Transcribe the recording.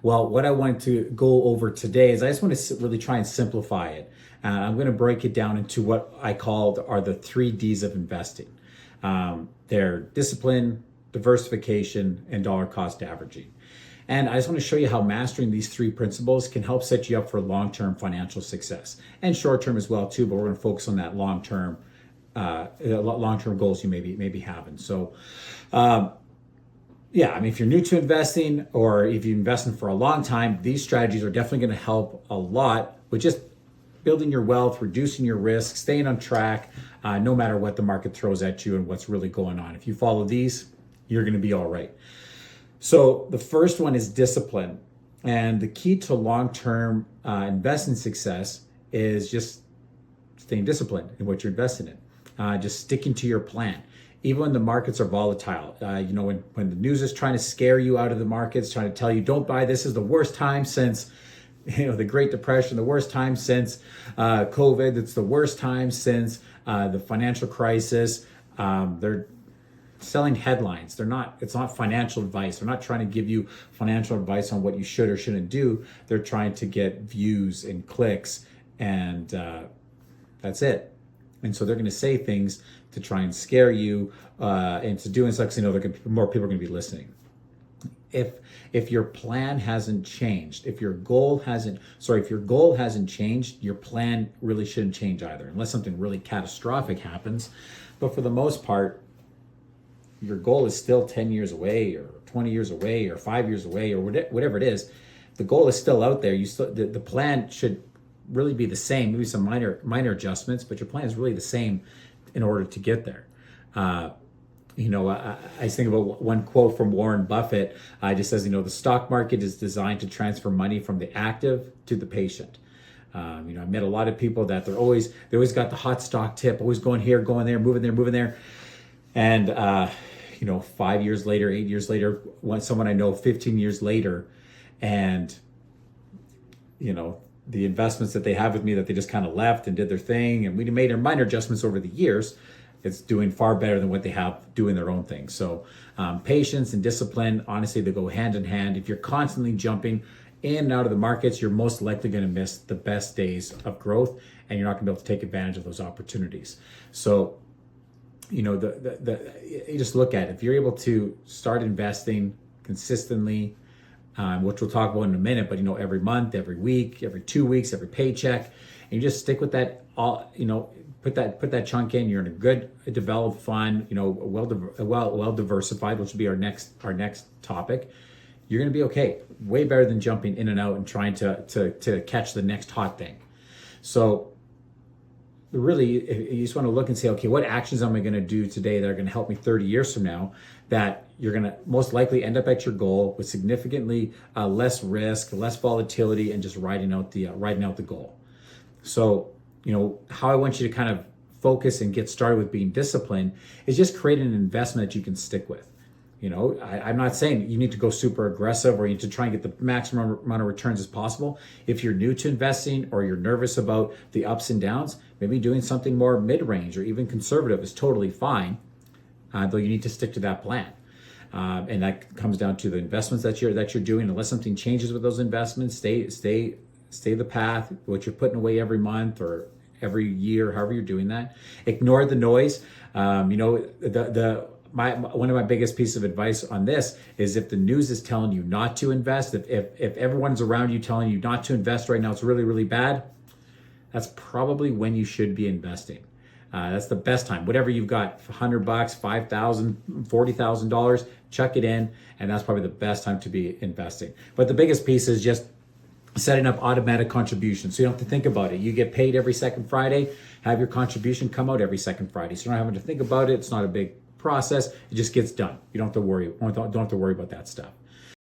Well, what I wanted to go over today is I just want to really try and simplify it. I'm going to break it down into what I called are the 3 Ds of investing. They're discipline, diversification, and dollar cost averaging. And I just want to show you how mastering these 3 principles can help set you up for long-term financial success and short-term as well too. But we're going to focus on that long-term goals you may be having. So, yeah, I mean, if you're new to investing or if you've invested for a long time, these strategies are definitely going to help a lot with just building your wealth, reducing your risk, staying on track, no matter what the market throws at you and what's really going on. If you follow these, you're going to be all right. So the first one is discipline. And the key to long-term investing success is just staying disciplined in what you're investing in. Just sticking to your plan. Even when the markets are volatile, when the news is trying to scare you out of the markets, trying to tell you, don't buy, this is the worst time since the Great Depression, the worst time since COVID, it's the worst time since the financial crisis. They're selling headlines. It's not financial advice. They're not trying to give you financial advice on what you should or shouldn't do. They're trying to get views and clicks, and that's it. And so they're going to say things to try and scare you into doing stuff because more people are going to be listening. If your plan hasn't changed, if your goal hasn't changed, your plan really shouldn't change either, unless something really catastrophic happens. But for the most part, your goal is still 10 years away or 20 years away or 5 years away or whatever it is. The goal is still out there. The plan should really be the same, maybe some minor adjustments, but your plan is really the same in order to get there. I think about one quote from Warren Buffett. Just says, the stock market is designed to transfer money from the active to the patient. I've met a lot of people that they always got the hot stock tip, always going here, going there, moving there. And 5 years later, 8 years later, someone I know 15 years later, and the investments that they have with me that they just kind of left and did their thing, and we made minor adjustments over the years, it's doing far better than what they have doing their own thing. So patience and discipline, honestly, they go hand in hand. If you're constantly jumping in and out of the markets, you're most likely going to miss the best days of growth, and you're not going to be able to take advantage of those opportunities. So you just look at it. If you're able to start investing consistently, which we'll talk about in a minute, but every month, every week, every 2 weeks, every paycheck, and you just stick with that. Put that chunk in. You're in a good developed fund, well diversified, which will be our next topic. You're going to be okay. Way better than jumping in and out and trying to catch the next hot thing. So really, you just want to look and say, okay, what actions am I going to do today that are going to help me 30 years from now, that you're going to most likely end up at your goal with significantly less risk, less volatility, and just riding out the goal. So, how I want you to kind of focus and get started with being disciplined is just creating an investment that you can stick with. I'm not saying you need to go super aggressive or you need to try and get the maximum amount of returns as possible. If you're new to investing or you're nervous about the ups and downs, maybe doing something more mid-range or even conservative is totally fine, though you need to stick to that plan. And that comes down to the investments that you're doing. Unless something changes with those investments, stay the path, what you're putting away every month or every year, however you're doing that. Ignore the noise. One of my biggest pieces of advice on this is if the news is telling you not to invest, if everyone's around you telling you not to invest right now, it's really, really bad, that's probably when you should be investing. That's the best time. Whatever you've got, $100, $5,000, $40,000, chuck it in, and that's probably the best time to be investing. But the biggest piece is just setting up automatic contributions. So you don't have to think about it. You get paid every second Friday, have your contribution come out every second Friday. So you're not having to think about it. It's not a big process. It just gets done. You don't have to worry about that stuff.